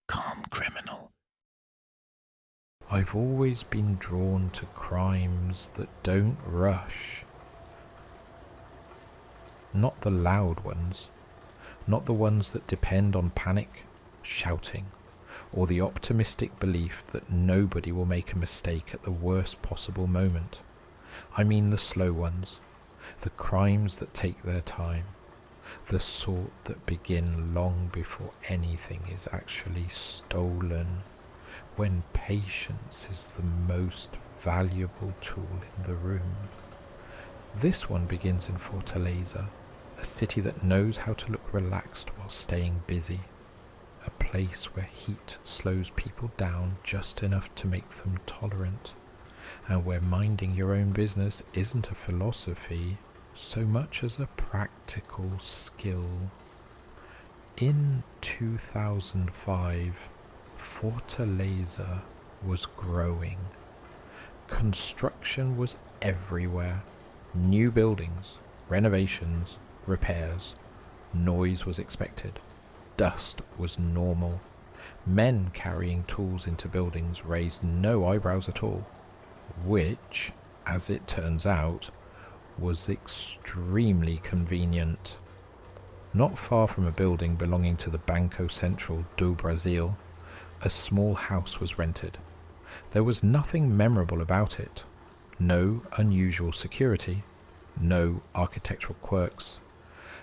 calm criminal. I've always been drawn to crimes that don't rush. Not the loud ones, not the ones that depend on panic, shouting, or the optimistic belief that nobody will make a mistake at the worst possible moment. I mean the slow ones, the crimes that take their time, the sort that begin long before anything is actually stolen, when patience is the most valuable tool in the room. This one begins in Fortaleza, a city that knows how to look relaxed while staying busy, a place where heat slows people down just enough to make them tolerant, and where minding your own business isn't a philosophy so much as a practical skill. In 2005, Fortaleza was growing. Construction was everywhere. New buildings, renovations, repairs. Noise was expected. Dust was normal. Men carrying tools into buildings raised no eyebrows at all, which, as it turns out, was extremely convenient. Not far from a building belonging to the Banco Central do Brasil, a small house was rented. There was nothing memorable about it. No unusual security, no architectural quirks.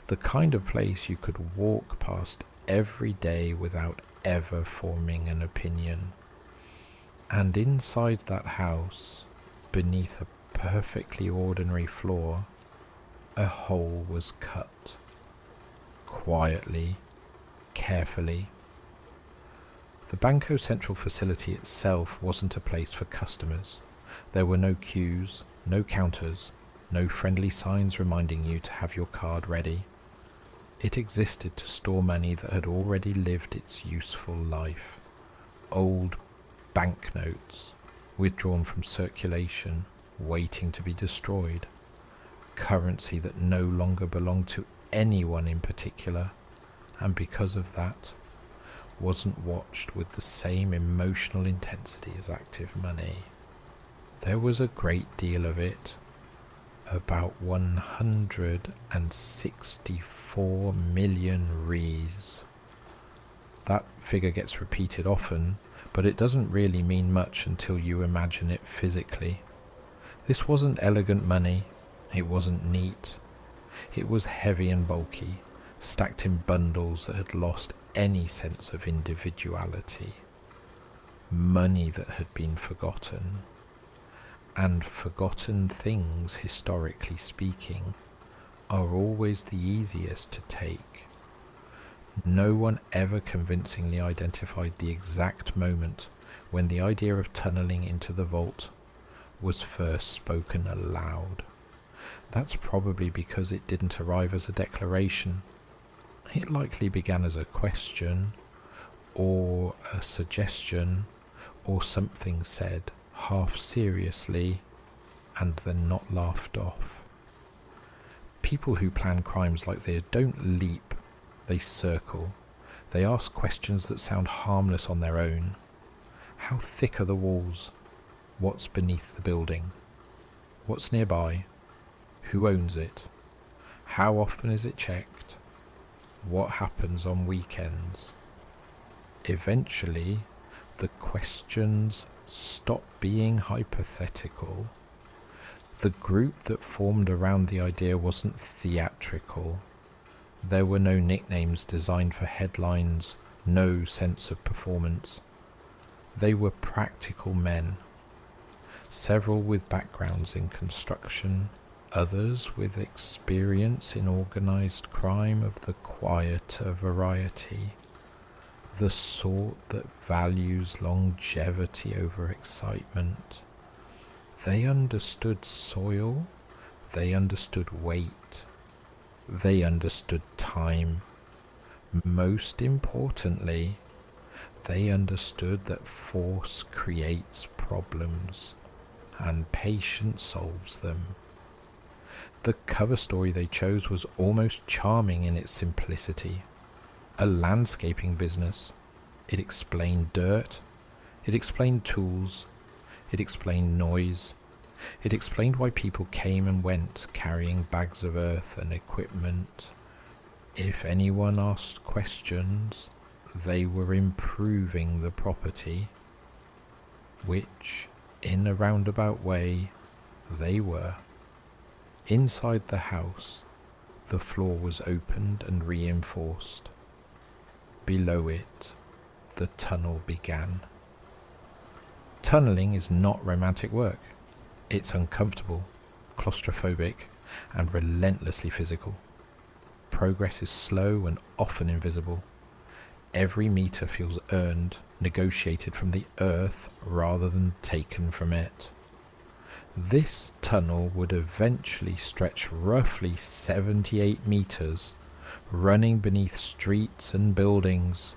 The kind of place you could walk past every day without ever forming an opinion. And inside that house, beneath a perfectly ordinary floor, a hole was cut. Quietly, carefully. The Banco Central facility itself wasn't a place for customers. There were no queues, no counters, no friendly signs reminding you to have your card ready. It existed to store money that had already lived its useful life. Old banknotes, withdrawn from circulation, waiting to be destroyed. Currency that no longer belonged to anyone in particular, and because of that, wasn't watched with the same emotional intensity as active money. There was a great deal of it, about 164 million reais. That figure gets repeated often, but it doesn't really mean much until you imagine it physically. This wasn't elegant money, it wasn't neat. It was heavy and bulky, stacked in bundles that had lost any sense of individuality. Money that had been forgotten. And forgotten things, historically speaking, are always the easiest to take. No one ever convincingly identified the exact moment when the idea of tunnelling into the vault was first spoken aloud. That's probably because it didn't arrive as a declaration. It likely began as a question, or a suggestion, or something said half seriously and then not laughed off. People who plan crimes like this don't leap, they circle. They ask questions that sound harmless on their own. How thick are the walls? What's beneath the building? What's nearby? Who owns it? How often is it checked? What happens on weekends? Eventually, the questions stop being hypothetical. The group that formed around the idea wasn't theatrical. There were no nicknames designed for headlines, no sense of performance. They were practical men, several with backgrounds in construction, others with experience in organized crime of the quieter variety, the sort that values longevity over excitement. They understood soil, they understood weight, they understood time. Most importantly, they understood that force creates problems and patience solves them. The cover story they chose was almost charming in its simplicity. A landscaping business, It explained dirt. It explained tools. It explained noise. It explained why people came and went carrying bags of earth and equipment. If anyone asked questions, they were improving the property, which, in a roundabout way, they were. Inside the house, the floor was opened and reinforced. Below it, the tunnel began. Tunneling is not romantic work. It's uncomfortable, claustrophobic, and relentlessly physical. Progress is slow and often invisible. Every meter feels earned, negotiated from the earth rather than taken from it. This tunnel would eventually stretch roughly 78 meters, running beneath streets and buildings,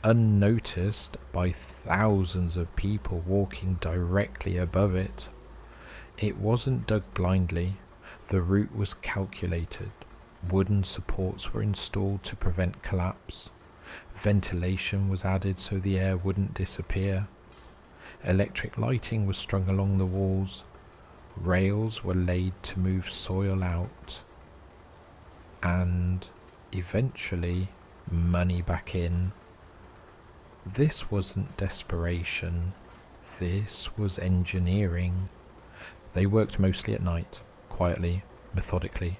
unnoticed by thousands of people walking directly above it. It wasn't dug blindly. The route was calculated. Wooden supports were installed to prevent collapse. Ventilation was added so the air wouldn't disappear. Electric lighting was strung along the walls. Rails were laid to move soil out. And eventually, money back in. This wasn't desperation. This was engineering. They worked mostly at night, quietly, methodically.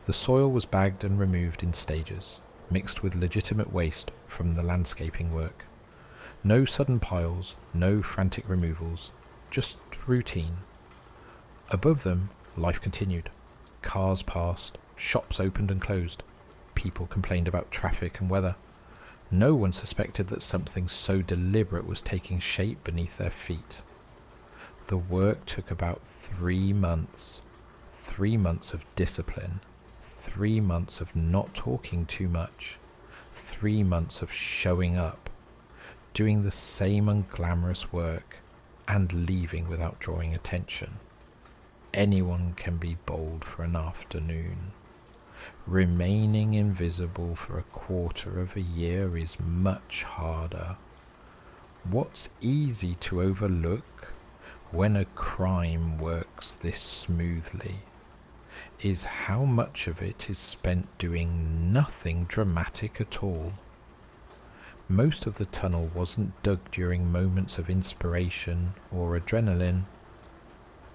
The soil was bagged and removed in stages, mixed with legitimate waste from the landscaping work. No sudden piles, no frantic removals, just routine. Above them, life continued. Cars passed, shops opened and closed. People complained about traffic and weather. No one suspected that something so deliberate was taking shape beneath their feet. The work took about 3 months. 3 months of discipline. 3 months of not talking too much. 3 months of showing up, doing the same unglamorous work, and leaving without drawing attention. Anyone can be bold for an afternoon. Remaining invisible for a quarter of a year is much harder. What's easy to overlook when a crime works this smoothly is how much of it is spent doing nothing dramatic at all. Most of the tunnel wasn't dug during moments of inspiration or adrenaline.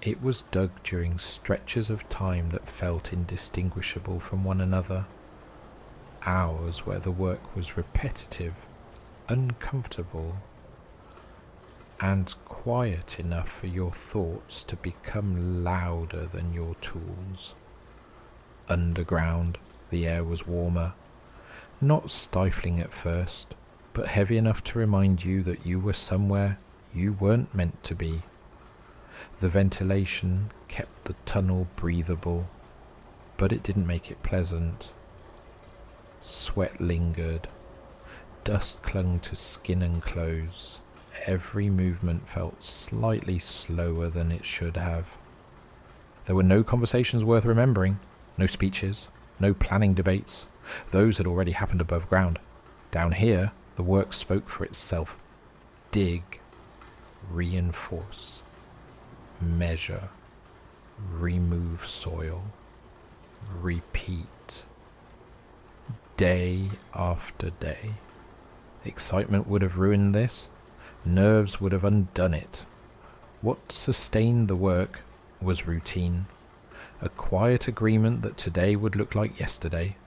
It was dug during stretches of time that felt indistinguishable from one another. Hours where the work was repetitive, uncomfortable, and quiet enough for your thoughts to become louder than your tools. Underground, the air was warmer, not stifling at first, but heavy enough to remind you that you were somewhere you weren't meant to be. The ventilation kept the tunnel breathable, but it didn't make it pleasant. Sweat lingered. Dust clung to skin and clothes. Every movement felt slightly slower than it should have. There were no conversations worth remembering, no speeches, no planning debates. Those had already happened above ground. Down here, the work spoke for itself. Dig, reinforce, measure, remove soil, repeat. Day after day. Excitement would have ruined this. Nerves would have undone it. What sustained the work was routine. A quiet agreement that today would look like yesterday,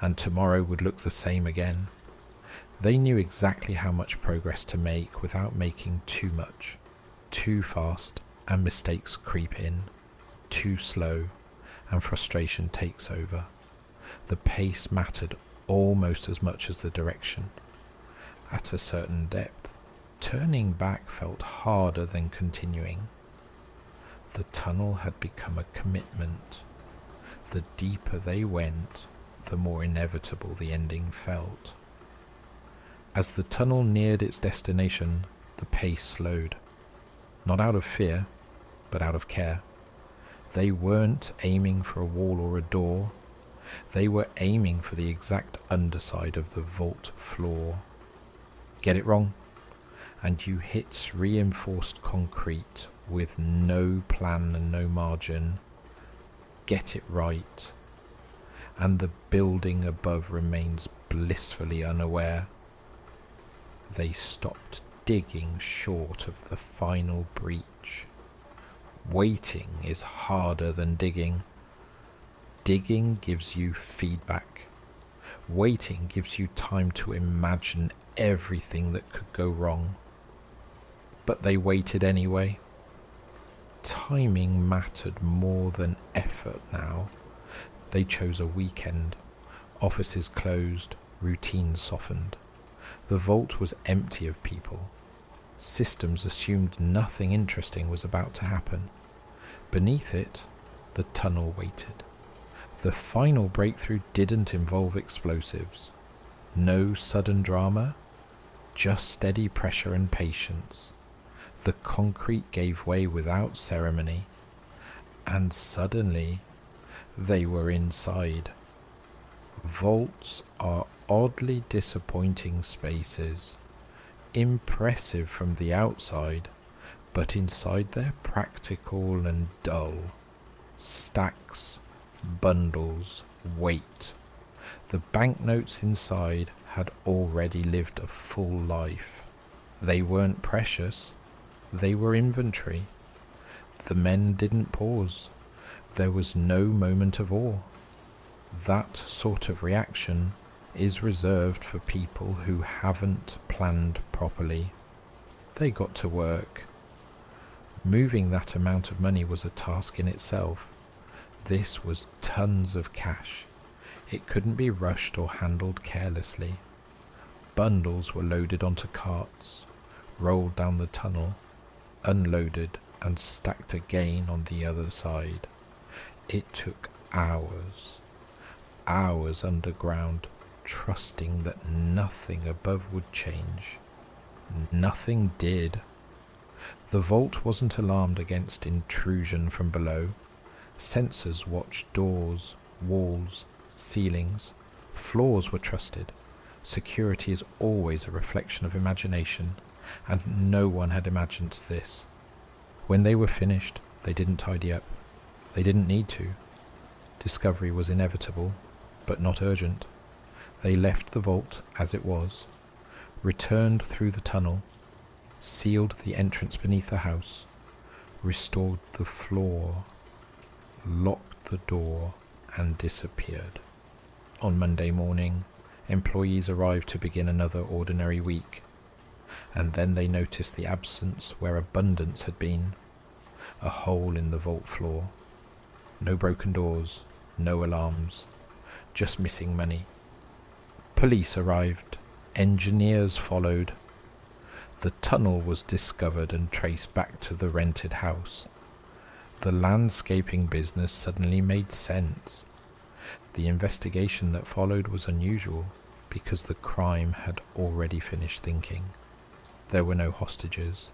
and tomorrow would look the same again. They knew exactly how much progress to make without making too much. Too fast, and mistakes creep in. Too slow, and frustration takes over. The pace mattered almost as much as the direction. At a certain depth, turning back felt harder than continuing. The tunnel had become a commitment. The deeper they went, the more inevitable the ending felt. As the tunnel neared its destination, the pace slowed. Not out of fear, but out of care. They weren't aiming for a wall or a door. They were aiming for the exact underside of the vault floor. Get it wrong, and you hit reinforced concrete with no plan and no margin. Get it right, and the building above remains blissfully unaware. They stopped digging short of the final breach. Waiting is harder than digging. Digging gives you feedback. Waiting gives you time to imagine everything that could go wrong. But they waited anyway. Timing mattered more than effort now. They chose a weekend. Offices closed, routines softened. The vault was empty of people. Systems assumed nothing interesting was about to happen. Beneath it, the tunnel waited. The final breakthrough didn't involve explosives. No sudden drama, just steady pressure and patience. The concrete gave way without ceremony, and suddenly they were inside. Vaults are oddly disappointing spaces, impressive from the outside, but inside they're practical and dull. Stacks, bundles, weight. The banknotes inside had already lived a full life. They weren't precious, they were inventory. The men didn't pause. There was no moment of awe. That sort of reaction is reserved for people who haven't planned properly. They got to work. Moving that amount of money was a task in itself. This was tons of cash. It couldn't be rushed or handled carelessly. Bundles were loaded onto carts, rolled down the tunnel, unloaded and stacked again on the other side. It took hours underground, trusting that nothing above would change. Nothing did. The vault wasn't alarmed against intrusion from below. Sensors watched doors, walls, ceilings. Floors were trusted. Security is always a reflection of imagination, and no one had imagined this. When they were finished, they didn't tidy up. They didn't need to. Discovery was inevitable, but not urgent. They left the vault as it was, returned through the tunnel, sealed the entrance beneath the house, restored the floor, locked the door, and disappeared. On Monday morning, employees arrived to begin another ordinary week, and then they noticed the absence where abundance had been. A hole in the vault floor. No broken doors, no alarms, just missing money. Police arrived, engineers followed. The tunnel was discovered and traced back to the rented house. The landscaping business suddenly made sense. The investigation that followed was unusual because the crime had already finished thinking. There were no hostages,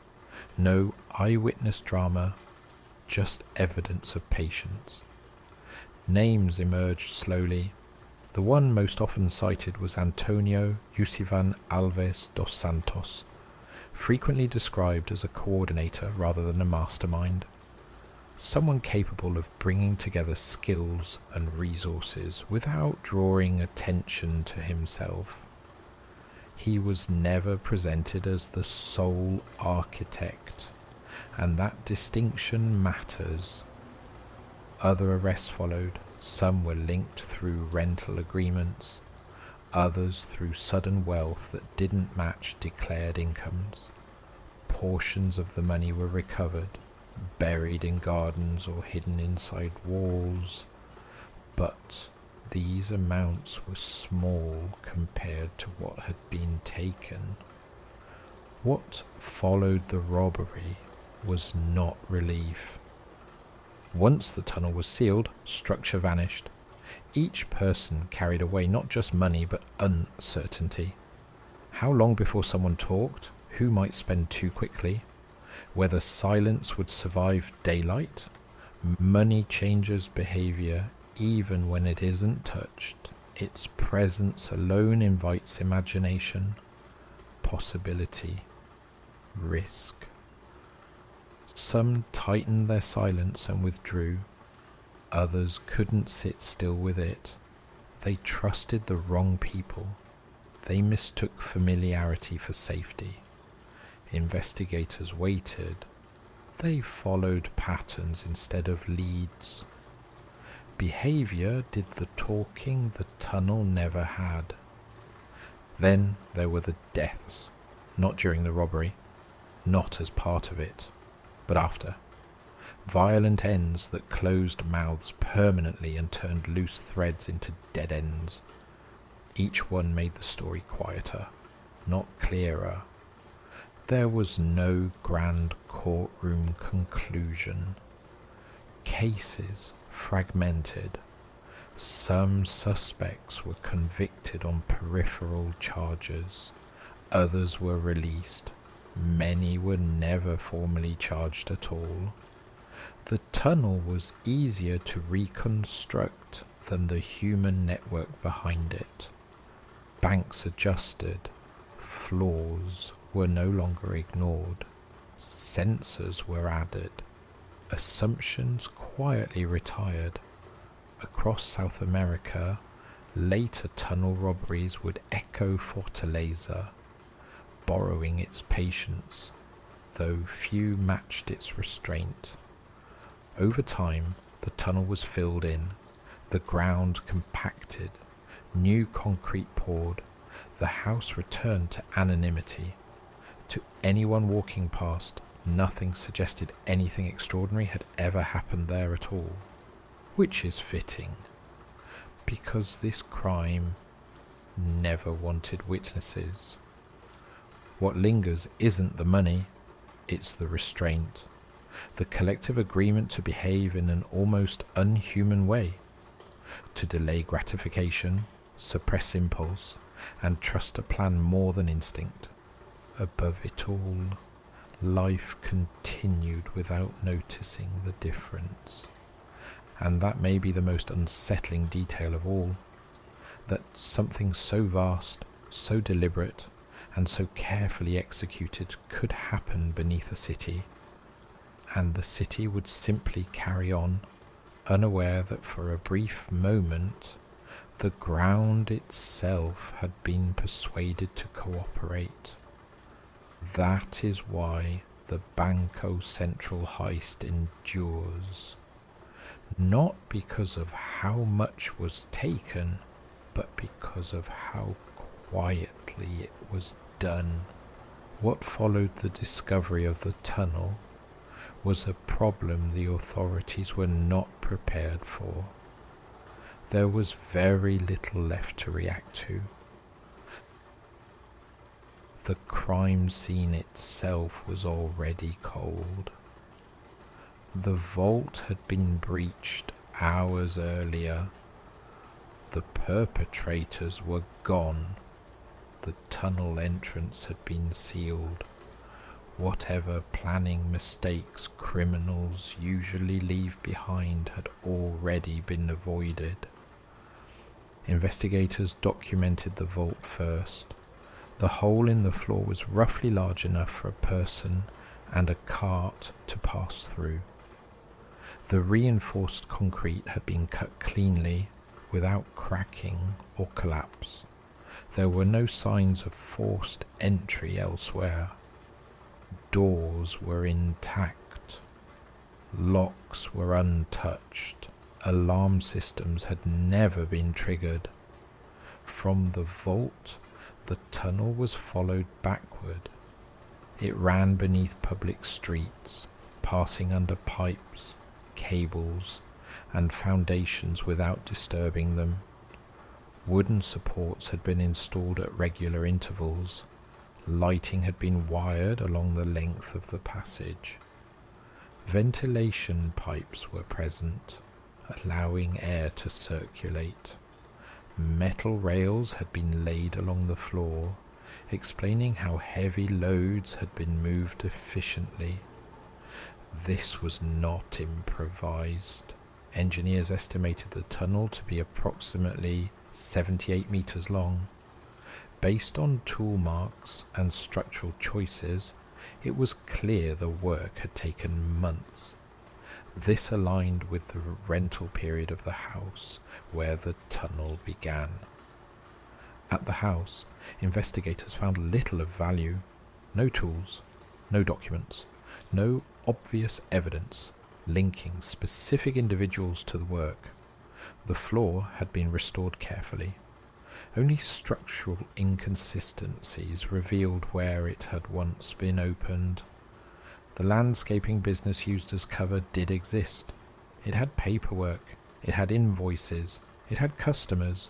no eyewitness drama, just evidence of patience. Names emerged slowly. The one most often cited was Antonio Yusivan Alves dos Santos, frequently described as a coordinator rather than a mastermind. Someone capable of bringing together skills and resources without drawing attention to himself. He was never presented as the sole architect, and that distinction matters. Other arrests followed. Some were linked through rental agreements, others through sudden wealth that didn't match declared incomes. Portions of the money were recovered, buried in gardens or hidden inside walls, but these amounts were small compared to what had been taken. What followed the robbery was not relief. Once the tunnel was sealed, structure vanished. Each person carried away not just money but uncertainty. How long before someone talked? Who might spend too quickly? Whether silence would survive daylight? Money changes behavior even when it isn't touched. Its presence alone invites imagination. possibility, risk. Some tightened their silence and withdrew. Others couldn't sit still with it. They trusted the wrong people. They mistook familiarity for safety. Investigators waited. They followed patterns instead of leads. Behavior did the talking the tunnel never had. Then there were the deaths, not during the robbery, not as part of it, but after. Violent ends that closed mouths permanently and turned loose threads into dead ends. Each one made the story quieter, not clearer. There was no grand courtroom conclusion. Cases fragmented. Some suspects were convicted on peripheral charges. Others were released. Many were never formally charged at all. The tunnel was easier to reconstruct than the human network behind it. Banks adjusted. Flaws were no longer ignored. Sensors were added. Assumptions quietly retired. Across South America, later tunnel robberies would echo Fortaleza, borrowing its patience, though few matched its restraint. Over time, the tunnel was filled in, the ground compacted, new concrete poured, the house returned to anonymity. To anyone walking past, nothing suggested anything extraordinary had ever happened there at all. Which is fitting, because this crime never wanted witnesses. What lingers isn't the money, it's the restraint, the collective agreement to behave in an almost unhuman way, to delay gratification, suppress impulse, and trust a plan more than instinct. Above it all, life continued without noticing the difference. And that may be the most unsettling detail of all, that something so vast, so deliberate, and so carefully executed could happen beneath a city, and the city would simply carry on, unaware that for a brief moment the ground itself had been persuaded to cooperate. That is why the Banco Central heist endures. Not because of how much was taken, but because of how quietly it was done. What followed the discovery of the tunnel was a problem the authorities were not prepared for. There was very little left to react to. The crime scene itself was already cold. The vault had been breached hours earlier. The perpetrators were gone. The tunnel entrance had been sealed. Whatever planning mistakes criminals usually leave behind had already been avoided. Investigators documented the vault first. The hole in the floor was roughly large enough for a person and a cart to pass through. The reinforced concrete had been cut cleanly, without cracking or collapse. There were no signs of forced entry elsewhere. Doors were intact. Locks were untouched. Alarm systems had never been triggered. From the vault, the tunnel was followed backward. It ran beneath public streets, passing under pipes, cables, and foundations without disturbing them. Wooden supports had been installed at regular intervals. Lighting had been wired along the length of the passage. Ventilation pipes were present, allowing air to circulate. Metal rails had been laid along the floor, explaining how heavy loads had been moved efficiently. This was not improvised. Engineers estimated the tunnel to be approximately 78 meters long. Based on tool marks and structural choices, it was clear the work had taken months. This aligned with the rental period of the house where the tunnel began. At the house, investigators found little of value. No tools, no documents, no obvious evidence linking specific individuals to the work. The floor had been restored carefully. Only structural inconsistencies revealed where it had once been opened. The landscaping business used as cover did exist. It had paperwork, it had invoices, it had customers.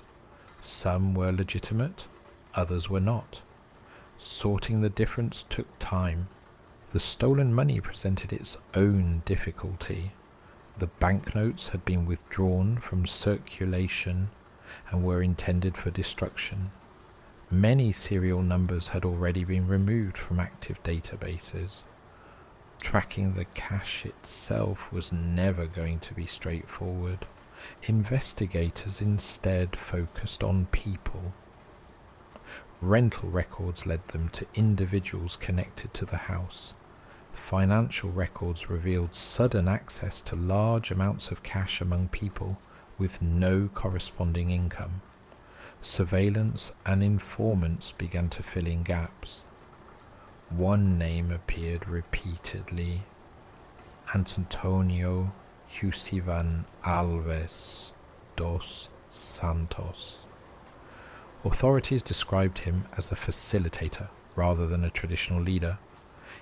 Some were legitimate, others were not. Sorting the difference took time. The stolen money presented its own difficulty. The banknotes had been withdrawn from circulation and were intended for destruction. Many serial numbers had already been removed from active databases. Tracking the cash itself was never going to be straightforward. Investigators instead focused on people. Rental records led them to individuals connected to the house. Financial records revealed sudden access to large amounts of cash among people with no corresponding income. Surveillance and informants began to fill in gaps. One name appeared repeatedly: Antonio Jusivan Alves dos Santos. Authorities described him as a facilitator rather than a traditional leader.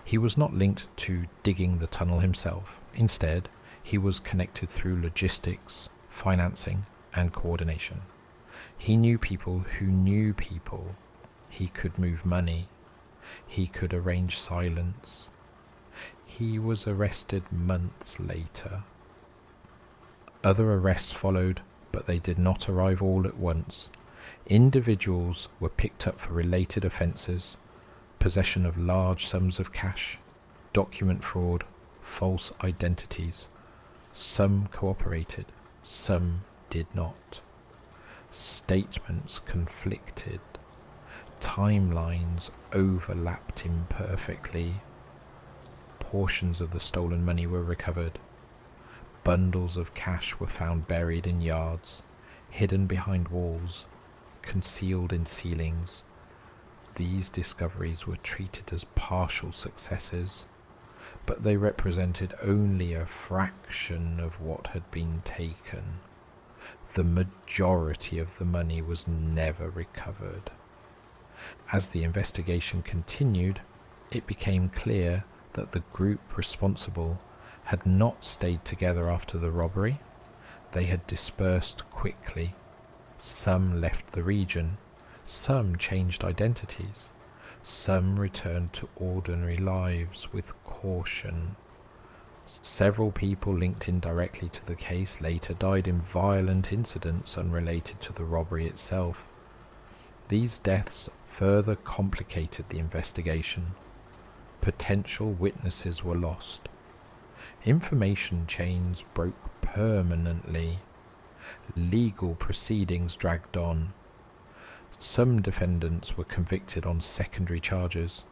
He was not linked to digging the tunnel himself. Instead, he was connected through logistics, financing, and coordination. He knew people who knew people. He could move money. He could arrange silence. He was arrested months later. Other arrests followed, but they did not arrive all at once. Individuals were picked up for related offences: possession of large sums of cash, document fraud, false identities. Some cooperated, some did not. Statements conflicted. Timelines overlapped imperfectly. Portions of the stolen money were recovered. Bundles of cash were found buried in yards, hidden behind walls, concealed in ceilings. These discoveries were treated as partial successes, but they represented only a fraction of what had been taken. The majority of the money was never recovered. As the investigation continued, it became clear that the group responsible had not stayed together after the robbery. They had dispersed quickly. Some left the region. Some changed identities. Some returned to ordinary lives with caution. Several people linked indirectly to the case later died in violent incidents unrelated to the robbery itself. These deaths further complicated the investigation. Potential witnesses were lost. Information chains broke permanently. Legal proceedings dragged on. Some defendants were convicted on secondary charges.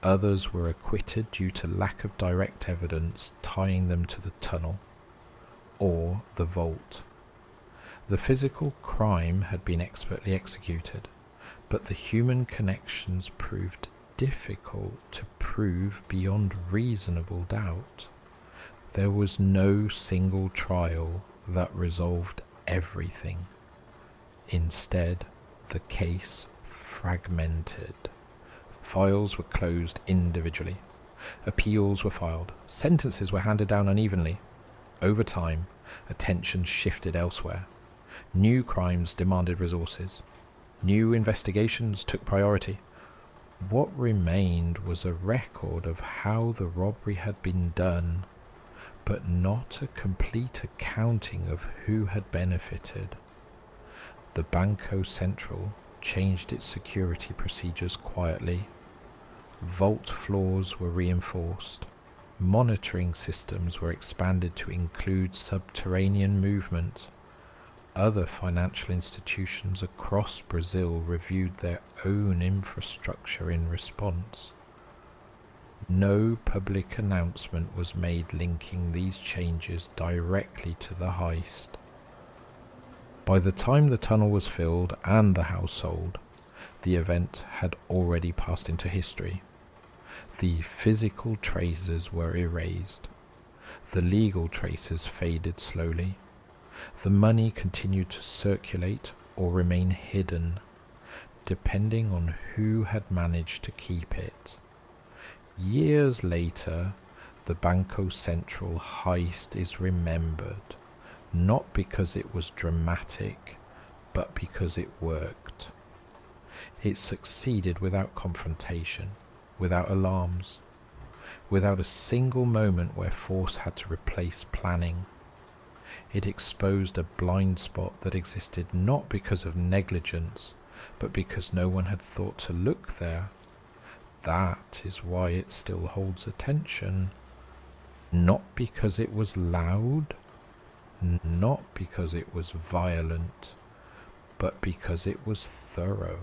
Others were acquitted due to lack of direct evidence tying them to the tunnel or the vault. The physical crime had been expertly executed, but the human connections proved difficult to prove beyond reasonable doubt. There was no single trial that resolved everything. Instead, the case fragmented. Files were closed individually. Appeals were filed. Sentences were handed down unevenly. Over time, attention shifted elsewhere. New crimes demanded resources. New investigations took priority. What remained was a record of how the robbery had been done, but not a complete accounting of who had benefited. The Banco Central changed its security procedures quietly. Vault floors were reinforced. Monitoring systems were expanded to include subterranean movement. other financial institutions across Brazil reviewed their own infrastructure in response. No public announcement was made linking these changes directly to the heist. By the time the tunnel was filled and the house sold, the event had already passed into history. The physical traces were erased. The legal traces faded slowly. The money continued to circulate or remain hidden, depending on who had managed to keep it. Years later, the Banco Central heist is remembered, not because it was dramatic, but because it worked. It succeeded without confrontation, without alarms, without a single moment where force had to replace planning. It exposed a blind spot that existed not because of negligence, but because no one had thought to look there. That is why it still holds attention. Not because it was loud, not because it was violent, but because it was thorough.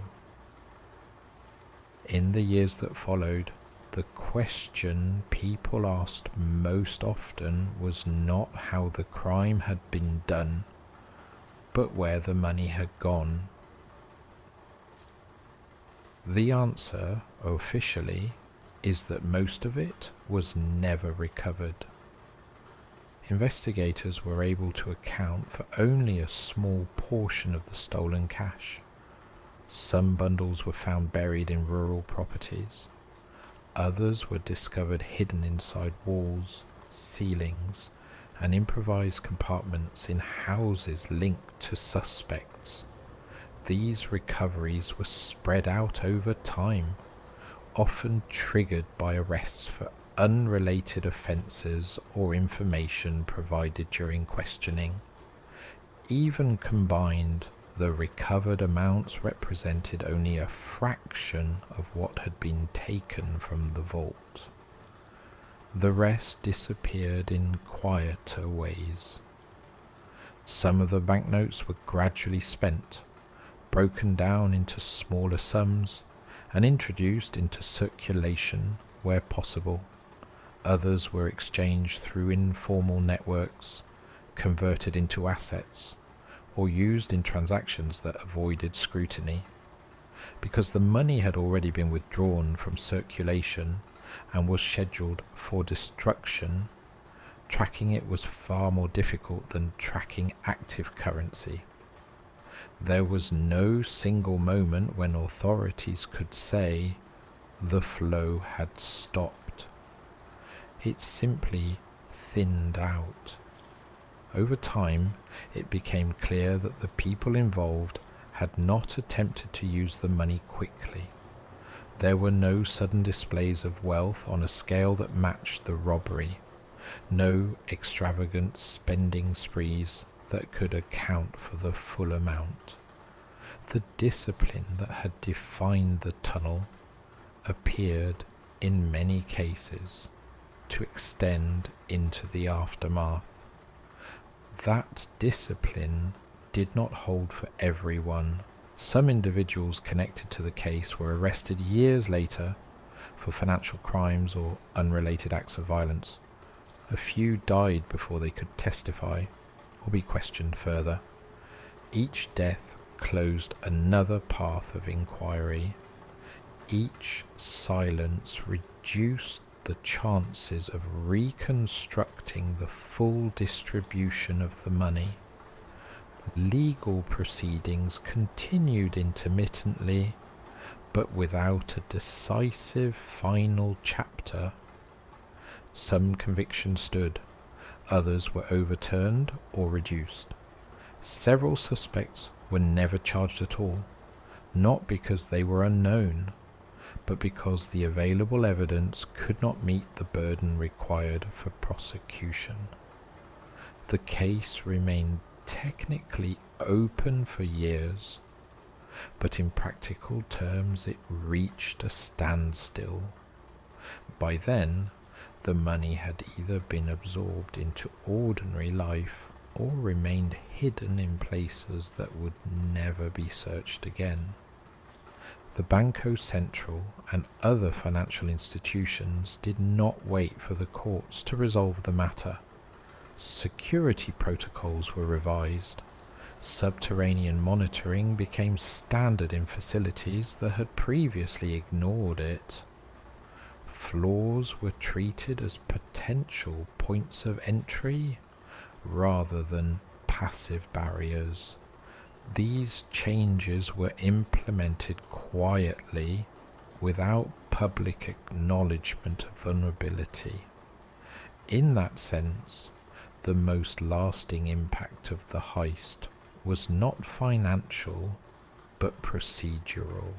In the years that followed, the question people asked most often was not how the crime had been done, but where the money had gone. The answer, officially, is that most of it was never recovered. Investigators were able to account for only a small portion of the stolen cash. Some bundles were found buried in rural properties. Others were discovered hidden inside walls, ceilings, and improvised compartments in houses linked to suspects. These recoveries were spread out over time, often triggered by arrests for unrelated offences or information provided during questioning. Even combined, the recovered amounts represented only a fraction of what had been taken from the vault. The rest disappeared in quieter ways. Some of the banknotes were gradually spent, broken down into smaller sums, and introduced into circulation where possible. Others were exchanged through informal networks, converted into assets, or used in transactions that avoided scrutiny. Because the money had already been withdrawn from circulation and was scheduled for destruction, tracking it was far more difficult than tracking active currency. There was no single moment when authorities could say the flow had stopped. It simply thinned out. Over time, it became clear that the people involved had not attempted to use the money quickly. There were no sudden displays of wealth on a scale that matched the robbery, no extravagant spending sprees that could account for the full amount. The discipline that had defined the tunnel appeared, in many cases, to extend into the aftermath. That discipline did not hold for everyone. Some individuals connected to the case were arrested years later for financial crimes or unrelated acts of violence. A few died before they could testify or be questioned further. Each death closed another path of inquiry. Each silence reduced the chances of reconstructing the full distribution of the money. Legal proceedings continued intermittently, but without a decisive final chapter. Some convictions stood, others were overturned or reduced. Several suspects were never charged at all, not because they were unknown, but because the available evidence could not meet the burden required for prosecution. The case remained technically open for years, but in practical terms it reached a standstill. By then, the money had either been absorbed into ordinary life or remained hidden in places that would never be searched again. The Banco Central and other financial institutions did not wait for the courts to resolve the matter. Security protocols were revised. Subterranean monitoring became standard in facilities that had previously ignored it. Floors were treated as potential points of entry rather than passive barriers. These changes were implemented quietly without public acknowledgement of vulnerability. In that sense, the most lasting impact of the heist was not financial but procedural.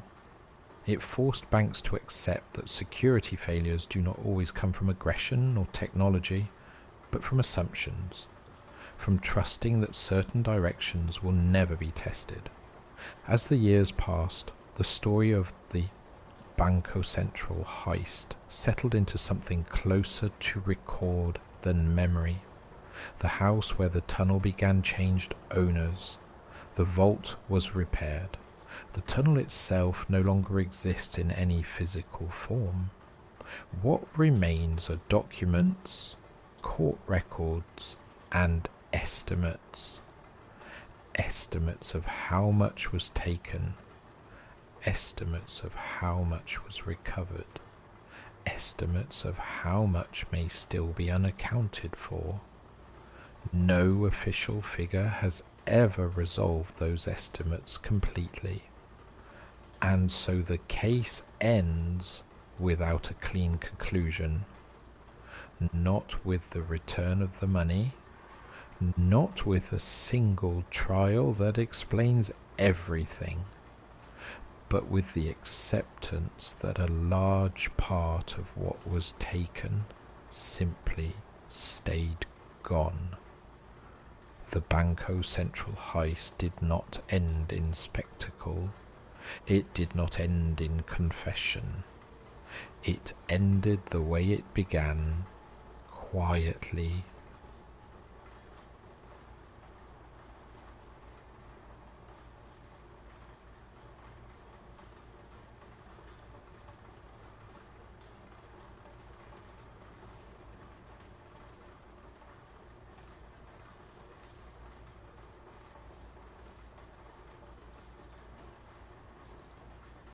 It forced banks to accept that security failures do not always come from aggression or technology, but from assumptions, from trusting that certain directions will never be tested. As the years passed, the story of the Banco Central heist settled into something closer to record than memory. The house where the tunnel began changed owners. The vault was repaired. The tunnel itself no longer exists in any physical form. What remains are documents, court records, and estimates. Estimates of how much was taken. Estimates of how much was recovered. Estimates of how much may still be unaccounted for. No official figure has ever resolved those estimates completely, and so the case ends without a clean conclusion. Not with the return of the money, not with a single trial that explains everything, but with the acceptance that a large part of what was taken simply stayed gone. The Banco Central heist did not end in spectacle. It did not end in confession. It ended the way it began, quietly